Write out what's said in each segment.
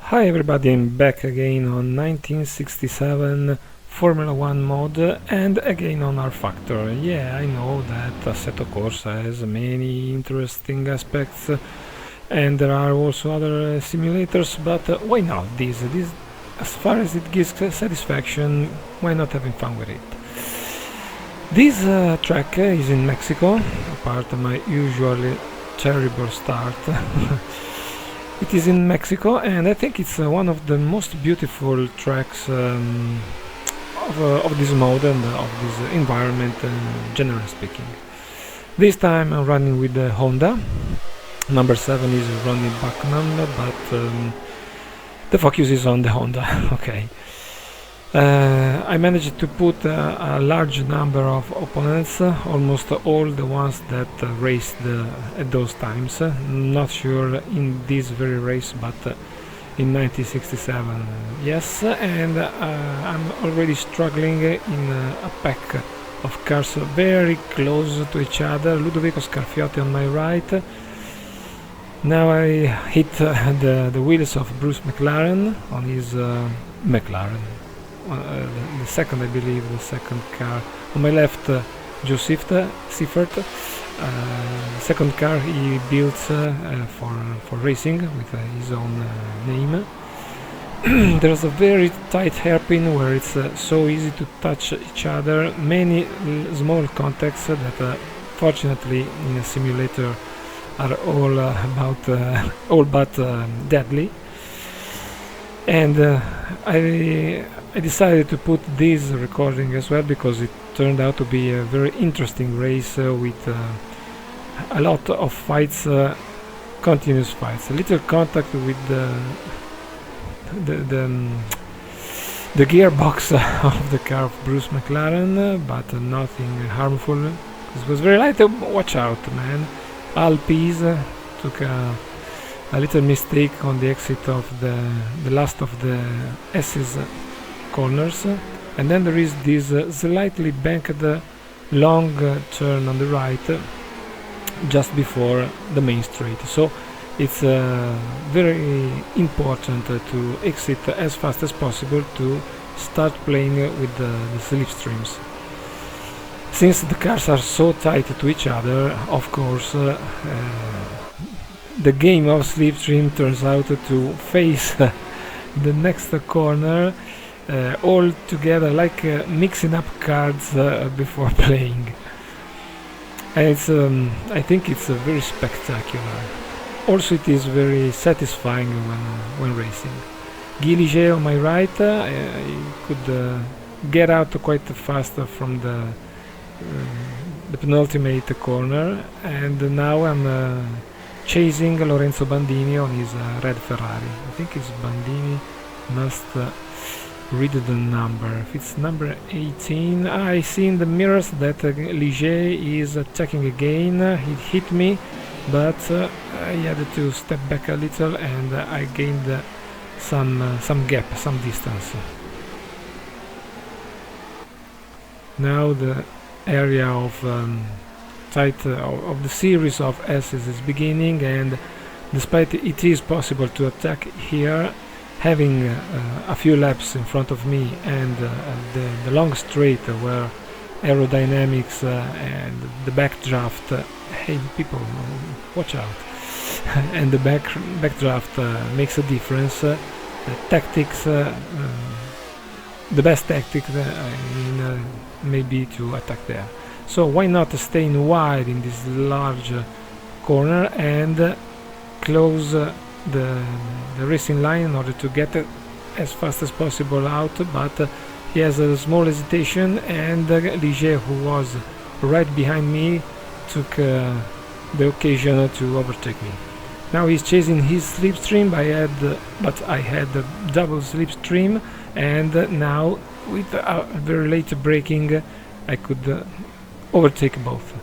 Hi everybody, I'm back again on 1967 Formula 1 mod and again on rFactor. Yeah, I know that Assetto Corsa has many interesting aspects and there are also other simulators, but why not this? As far as it gives satisfaction, why not having fun with it? This track is in Mexico, apart from my usually terrible start. It is in Mexico, and I think it's one of the most beautiful tracks of this mode and of this environment, generally speaking. This time I'm running with the Honda. Number 7 is Ronnie Bachman, but the focus is on the Honda. Okay. I managed to put a large number of opponents, almost all the ones that raced at those times. Not sure in this very race, but in 1967, yes. And I'm already struggling in a pack of cars very close to each other. Ludovico Scarfiotti on my right. Now I hit the wheels of Bruce McLaren on his McLaren. The second, I believe, the second car. On my left, Joe Seifert. Second car he built for racing with his own name. There's a very tight hairpin where it's so easy to touch each other. Many small contacts that, fortunately, in a simulator are all but deadly. And I decided to put this recording as well because it turned out to be a very interesting race with a lot of fights, continuous fights, a little contact with the gearbox of the car of Bruce McLaren, but nothing harmful. It was very light. Watch out, man. Al Pease took a little mistake on the exit of the last of the S's corners, and then there is this slightly banked long turn on the right just before the main straight. So it's very important to exit as fast as possible to start playing with the slipstreams. Since the cars are so tight to each other, of course, the game of slipstream turns out to face the next corner all together, like mixing up cards before playing. And it's, I think it's very spectacular. Also, it is very satisfying when racing. Guy Ligier on my right, I could get out quite fast from the penultimate corner, and now I'm chasing Lorenzo Bandini on his red Ferrari. I think it's Bandini, must read the number. If it's number 18, I see in the mirrors that Ligier is attacking again. He hit me, but I had to step back a little and I gained some gap, some distance. Now the area of of the series of S's is beginning, and despite it is possible to attack here, having a few laps in front of me and the long straight where aerodynamics and the backdraft, hey people, watch out, and the backdraft makes a difference. The tactics, the best tactic maybe to attack there. So why not staying wide in this large corner and close the racing line in order to get as fast as possible out, but he has a small hesitation, and Ligier, who was right behind me, took the occasion to overtake me. Now he's chasing his slipstream, but I had a double slipstream, and now with a very late braking I could overtake both.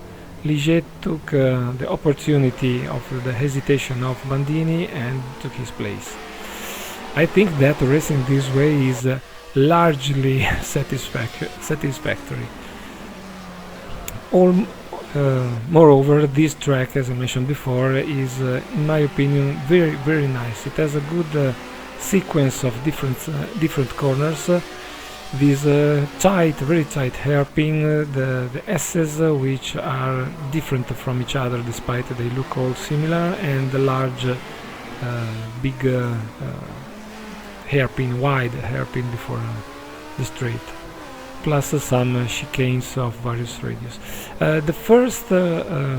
Ligier took the opportunity of the hesitation of Bandini and took his place. I think that racing this way is largely satisfactory. Moreover, this track, as I mentioned before, is in my opinion very nice. It has a good sequence of different corners. These very tight hairpin, the S's which are different from each other despite they look all similar, and the large big hairpin, wide hairpin before the straight, plus some chicanes of various radius. The first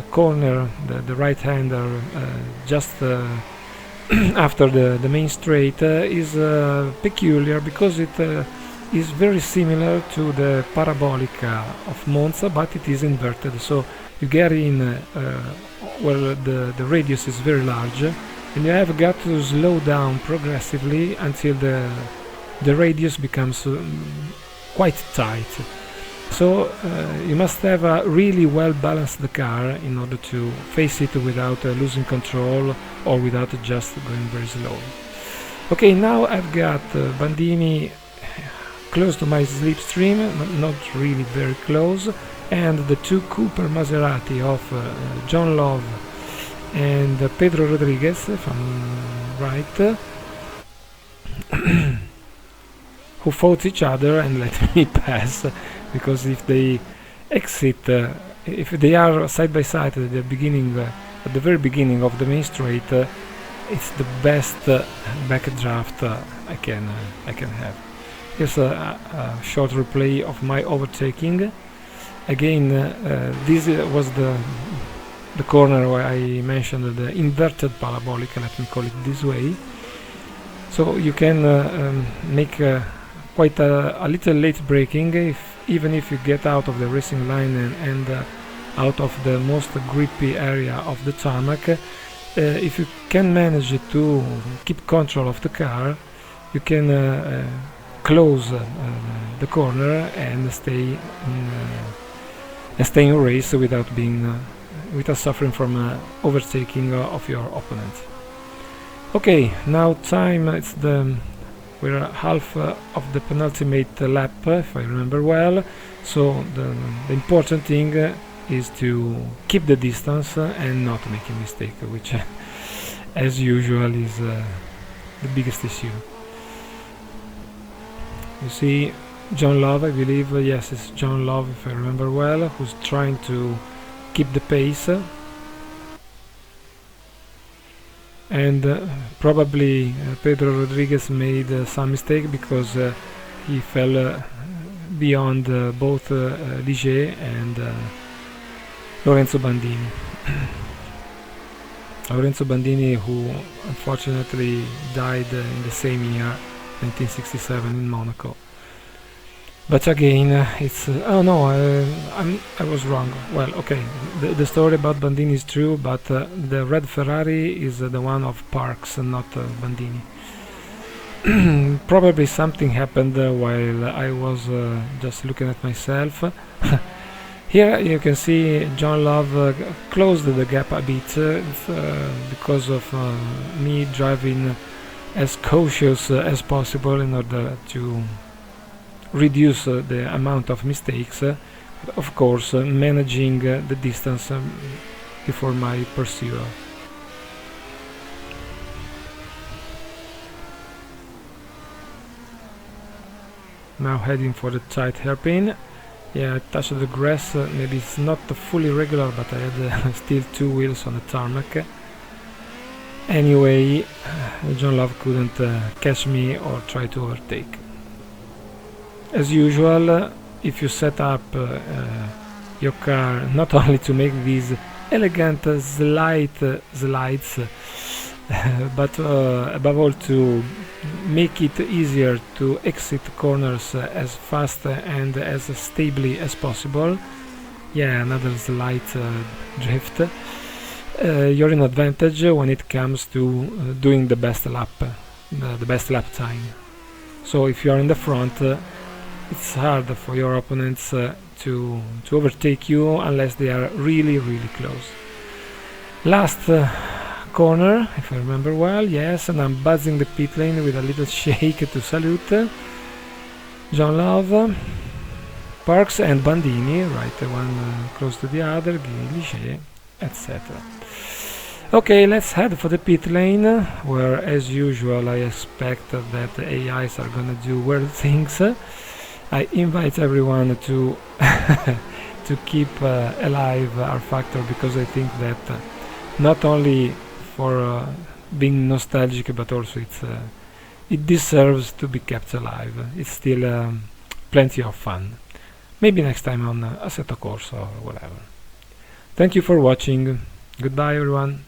corner, the right hander, just after the main straight, is peculiar because it is very similar to the parabolica of Monza, but it is inverted. So you get in where the radius is very large, and you have got to slow down progressively until the radius becomes quite tight. So you must have a really well balanced car in order to face it without losing control or without just going very slow. Okay, now I've got Bandini close to my slipstream, not really very close, and the two Cooper Maserati of John Love and Pedro Rodriguez, if I'm right, who fought each other and let me pass, because if they exit, if they are side by side at the beginning, at the very beginning of the main straight, it's the best backdraft I can have. Here's a short replay of my overtaking. Again, this was the corner where I mentioned the inverted parabolic, let me call it this way. So you can make quite a little late braking, even if you get out of the racing line and out of the most grippy area of the tarmac. If you can manage to keep control of the car, you can close the corner and stay in race without suffering from overtaking of your opponent. Okay, now time, we're half of the penultimate lap, if I remember well. So the important thing is to keep the distance and not make a mistake, which as usual is the biggest issue. You see John Love, I believe, yes, it's John Love if I remember well, who's trying to keep the pace, and probably Pedro Rodriguez made some mistake because he fell beyond both Ligier and Lorenzo Bandini. Lorenzo Bandini, who unfortunately died in the same year, 1967, in Monaco. But again, it's oh no, I was wrong. Well, okay, the story about Bandini is true, but the red Ferrari is the one of Parks and not Bandini. Probably something happened while I was just looking at myself. Here you can see John Love closed the gap a bit because of me driving as cautious as possible in order to reduce the amount of mistakes, of course managing the distance before my pursuer. Now heading for the tight hairpin. Yeah, I touched the grass, maybe it's not fully regular, but I had still two wheels on the tarmac. Anyway, John Love couldn't catch me or try to overtake. As usual, if you set up your car not only to make these elegant slides, but above all to make it easier to exit corners as fast and as stably as possible. Yeah, another slight drift. You're in advantage when it comes to doing the best lap time. So if you are in the front, it's hard for your opponents to overtake you unless they are really close. Last corner, if I remember well, yes, and I'm buzzing the pit lane with a little shake to salute John Love, Parks and Bandini, right, one close to the other, Ligier, etc. Okay, let's head for the pit lane, where as usual I expect that the AIs are gonna do weird things. I invite everyone to to keep alive rFactor, because I think that not only for being nostalgic, but also it deserves to be kept alive. It's still plenty of fun. Maybe next time on Assetto Corsa or whatever. Thank you for watching. Goodbye everyone.